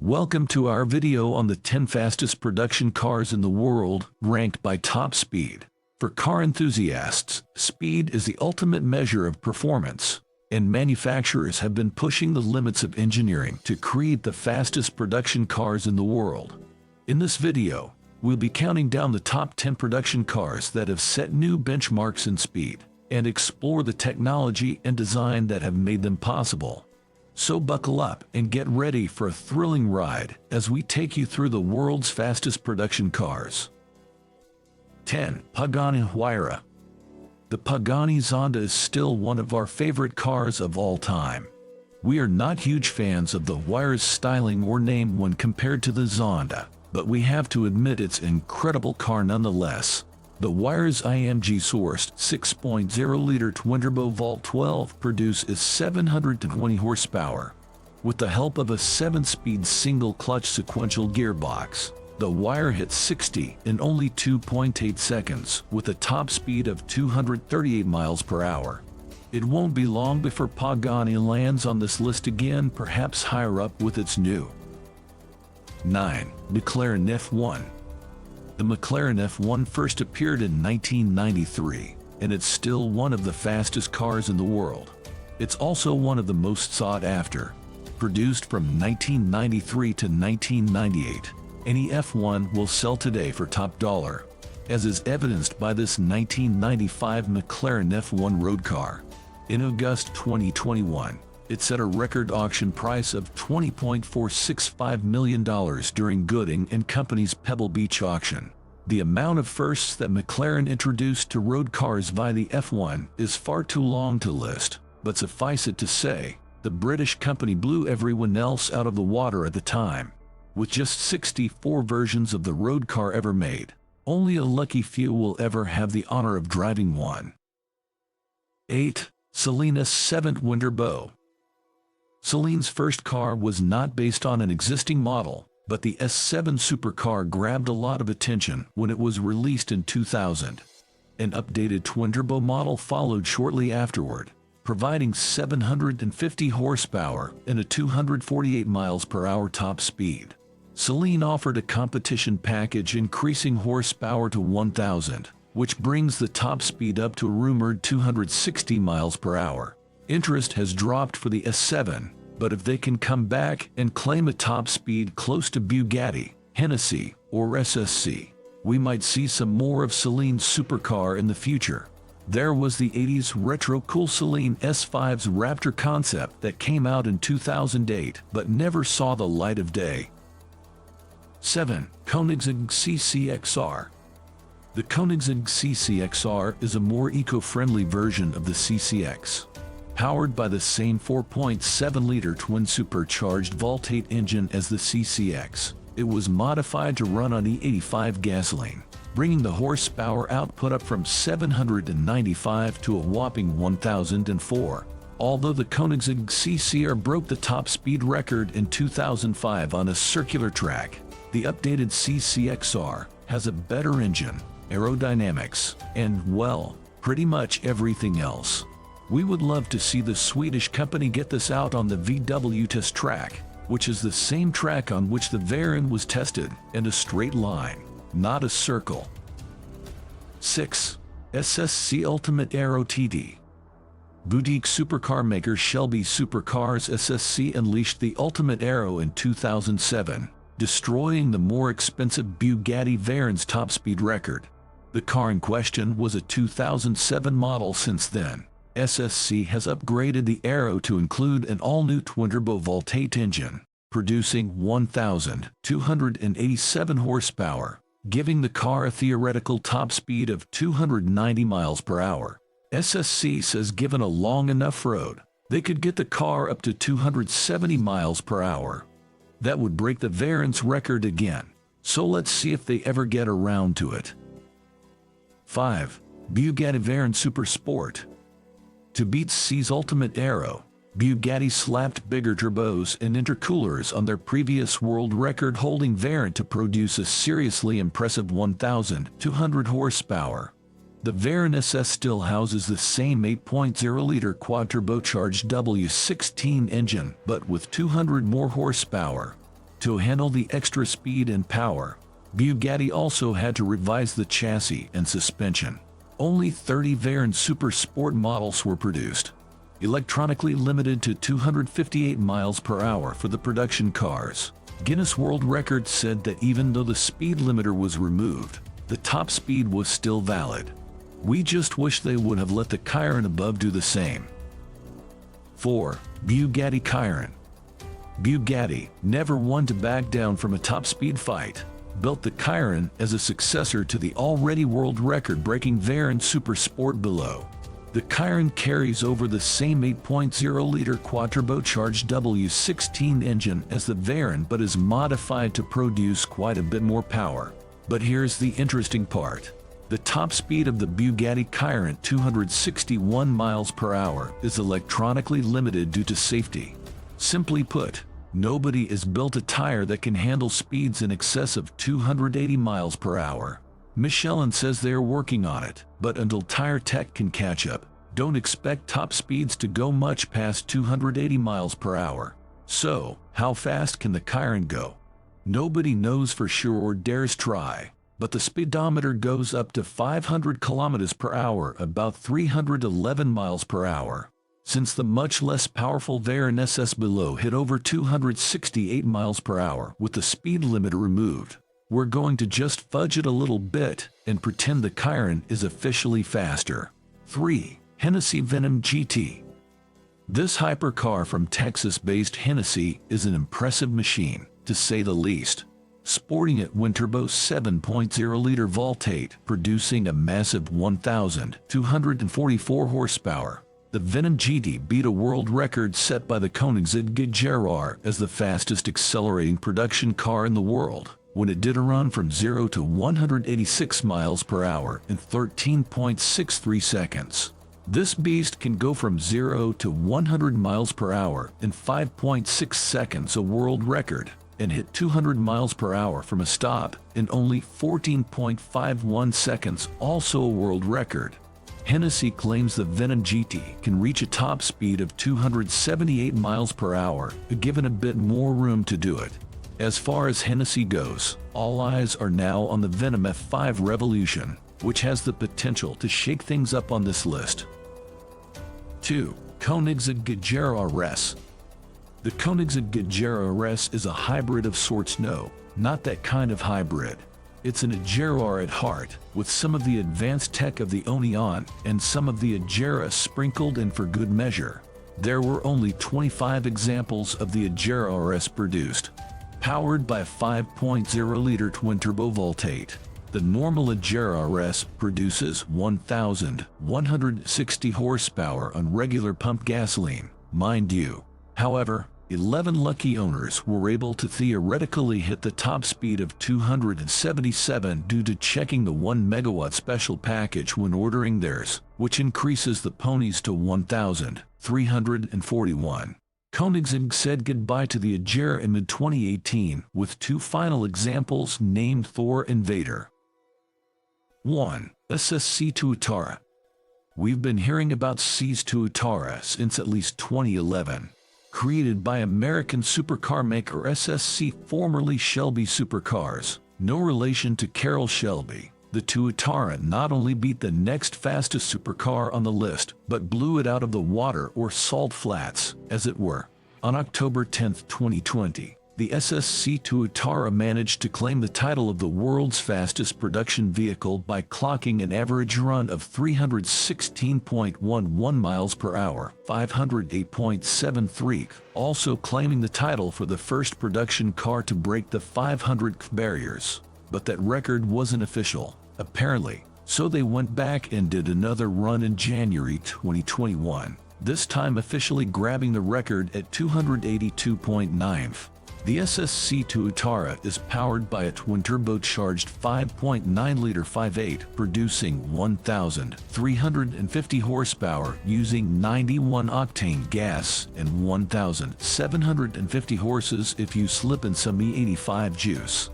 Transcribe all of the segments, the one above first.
Welcome to our video on the 10 fastest production cars in the world, ranked by top speed. For car enthusiasts, speed is the ultimate measure of performance, and manufacturers have been pushing the limits of engineering to create the fastest production cars in the world. In this video, we'll be counting down the top 10 production cars that have set new benchmarks in speed, and explore the technology and design that have made them possible. So buckle up and get ready for a thrilling ride as we take you through the world's fastest production cars. 10. Pagani Huayra. The Pagani Zonda is still one of our favorite cars of all time. We are not huge fans of the Huayra's styling or name when compared to the Zonda, but we have to admit it's an incredible car nonetheless. The Huayra's IMG-sourced 6.0-liter twin-turbo V12 produces 720 horsepower. With the help of a 7-speed single-clutch sequential gearbox, the Huayra hits 60 in only 2.8 seconds with a top speed of 238 miles per hour. It won't be long before Pagani lands on this list again, perhaps higher up with its new 9. McLaren F1. The McLaren F1 first appeared in 1993, and it's still one of the fastest cars in the world. It's also one of the most sought after. Produced from 1993 to 1998, any F1 will sell today for top dollar, as is evidenced by this 1995 McLaren F1 road car. In August 2021, it set a record auction price of $20.465 million during Gooding & Company's Pebble Beach auction. The amount of firsts that McLaren introduced to road cars via the F1 is far too long to list, but suffice it to say, the British company blew everyone else out of the water at the time. With just 64 versions of the road car ever made, only a lucky few will ever have the honor of driving one. 8. Saleen S7 Twin-Turbo. Saleen's first car was not based on an existing model, but the S7 supercar grabbed a lot of attention when it was released in 2000. An updated twin-turbo model followed shortly afterward, providing 750 horsepower and a 248 miles per hour top speed. Saleen offered a competition package increasing horsepower to 1,000, which brings the top speed up to a rumored 260 miles per hour. Interest has dropped for the S7, but if they can come back and claim a top speed close to Bugatti, Hennessey, or SSC, we might see some more of Saleen's supercar in the future. There was the 80s retro cool Saleen S5's Raptor concept that came out in 2008 but never saw the light of day. 7. Koenigsegg CCXR. The Koenigsegg CCXR is a more eco-friendly version of the CCX. Powered by the same 4.7-liter twin-supercharged Volt-8 engine as the CCX, it was modified to run on E85 gasoline, bringing the horsepower output up from 795 to a whopping 1,004. Although the Koenigsegg CCR broke the top speed record in 2005 on a circular track, the updated CCXR has a better engine, aerodynamics, and, well, pretty much everything else. We would love to see the Swedish company get this out on the VW test track, which is the same track on which the Veyron was tested, and a straight line, not a circle. 6. SSC Ultimate Aero TT. Boutique supercar maker Shelby Supercars SSC unleashed the Ultimate Aero in 2007, destroying the more expensive Bugatti Veyron's top speed record. The car in question was a 2007 model. Since then, SSC has upgraded the Aero to include an all-new twin-turbo Volt-8 engine, producing 1,287 horsepower, giving the car a theoretical top speed of 290 miles per hour. SSC says given a long enough road, they could get the car up to 270 miles per hour. That would break the Veyron's record again, so let's see if they ever get around to it. 5. Bugatti Veyron Super Sport. To beat C's Ultimate Aero, Bugatti slapped bigger turbos and intercoolers on their previous world record-holding Veyron to produce a seriously impressive 1,200 horsepower. The Veyron SS still houses the same 8.0-liter quad-turbocharged W16 engine, but with 200 more horsepower. To handle the extra speed and power, Bugatti also had to revise the chassis and suspension. Only 30 Veyron Super Sport models were produced, electronically limited to 258 miles per hour for the production cars. Guinness World Records said that even though the speed limiter was removed, the top speed was still valid. We just wish they would have let the Chiron above do the same. 4. Bugatti Chiron. Bugatti, never one to back down from a top speed fight, built the Chiron as a successor to the already world record-breaking Veyron Super Sport below. The Chiron carries over the same 8.0-liter quad-turbocharged W16 engine as the Veyron but is modified to produce quite a bit more power. But here's the interesting part. The top speed of the Bugatti Chiron, 261 miles per hour, is electronically limited due to safety. Simply put, nobody has built a tire that can handle speeds in excess of 280 miles per hour. Michelin says they are working on it, but until tire tech can catch up, don't expect top speeds to go much past 280 miles per hour. So, how fast can the Chiron go? Nobody knows for sure or dares try, but the speedometer goes up to 500 kilometers per hour, about 311 miles per hour. Since the much less powerful Veyron SS below hit over 268 miles per hour with the speed limiter removed, we're going to just fudge it a little bit and pretend the Chiron is officially faster. 3. Hennessey Venom GT. This hypercar from Texas-based Hennessey is an impressive machine, to say the least. Sporting a twin-turbo 7.0-liter Voltate, producing a massive 1,244 horsepower, the Venom GT beat a world record set by the Koenigsegg Agera RS as the fastest accelerating production car in the world, when it did a run from 0 to 186 miles per hour in 13.63 seconds. This beast can go from 0 to 100 miles per hour in 5.6 seconds, a world record, and hit 200 miles per hour from a stop in only 14.51 seconds, also a world record. Hennessey claims the Venom GT can reach a top speed of 278 miles per hour, given a bit more room to do it. As far as Hennessey goes, all eyes are now on the Venom F5 Revolution, which has the potential to shake things up on this list. 2. Koenigsegg Agera RS. The Koenigsegg Agera RS is a hybrid of sorts. No, not that kind of hybrid. It's an Agera at heart, with some of the advanced tech of the Onion and some of the Agera sprinkled in for good measure. There were only 25 examples of the Agera RS produced. Powered by a 5.0-liter twin-turbo Voltate, the normal Agera RS produces 1,160 horsepower on regular pump gasoline, mind you. However, 11 lucky owners were able to theoretically hit the top speed of 277 due to checking the 1 megawatt special package when ordering theirs, which increases the ponies to 1,341. Koenigsegg said goodbye to the Agera in mid-2018 with 2 final examples named Thor and Vader. 1. SSC Tuatara. We've been hearing about SSC Tuatara since at least 2011. Created by American supercar maker SSC, formerly Shelby Supercars, no relation to Carroll Shelby, the Tuatara not only beat the next fastest supercar on the list, but blew it out of the water or salt flats, as it were. On October 10, 2020, the SSC Tuatara managed to claim the title of the world's fastest production vehicle by clocking an average run of 316.11 miles per hour, 508.73, also claiming the title for the first production car to break the 500 barriers. But that record wasn't official, apparently, so they went back and did another run in January 2021, this time officially grabbing the record at 282.9. The SSC Tuatara is powered by a twin-turbocharged 5.9-liter 5.8, producing 1,350 horsepower using 91-octane gas and 1,750 horses if you slip in some E85 juice.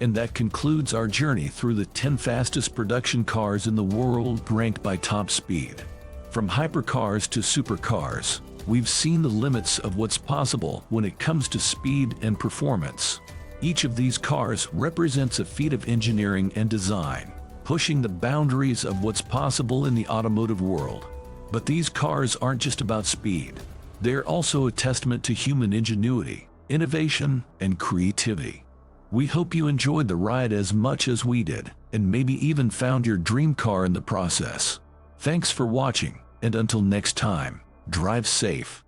And that concludes our journey through the 10 fastest production cars in the world ranked by top speed. From hypercars to supercars, We've seen the limits of what's possible when it comes to speed and performance. Each of these cars represents a feat of engineering and design, pushing the boundaries of what's possible in the automotive world. But these cars aren't just about speed. They're also a testament to human ingenuity, innovation, and creativity. We hope you enjoyed the ride as much as we did, and maybe even found your dream car in the process. Thanks for watching, and until next time, drive safe.